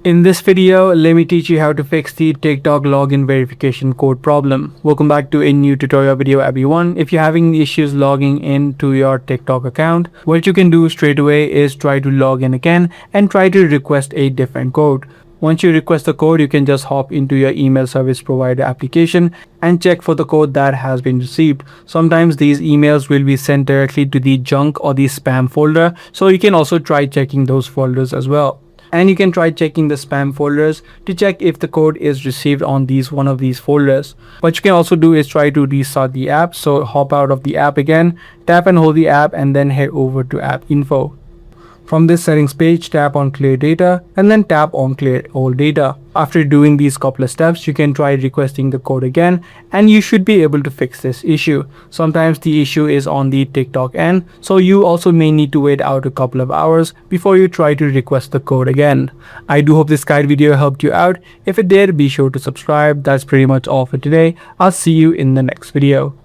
In this video, let me teach you how to fix the TikTok login verification code problem. Welcome back to a new tutorial video, everyone. If you're having issues logging into your TikTok account, what you can do straight away is try to log in again and try to request a different code. Once you request the code, you can just hop into your email service provider application and check for the code that has been received. Sometimes these emails will be sent directly to the junk or the spam folder, so you can also try checking those folders as well. And you can try checking the spam folders to check if the code is received on one of these folders. What you can also do is try to restart the app. So hop out of the app again, tap and hold the app, and then head over to app info. From this settings page, tap on clear data and then tap on clear all data. After doing these couple of steps, you can try requesting the code again and you should be able to fix this issue. Sometimes the issue is on the TikTok end, so you also may need to wait out a couple of hours before you try to request the code again. I do hope this guide video helped you out. If it did, be sure to subscribe. That's pretty much all for today. I'll see you in the next video.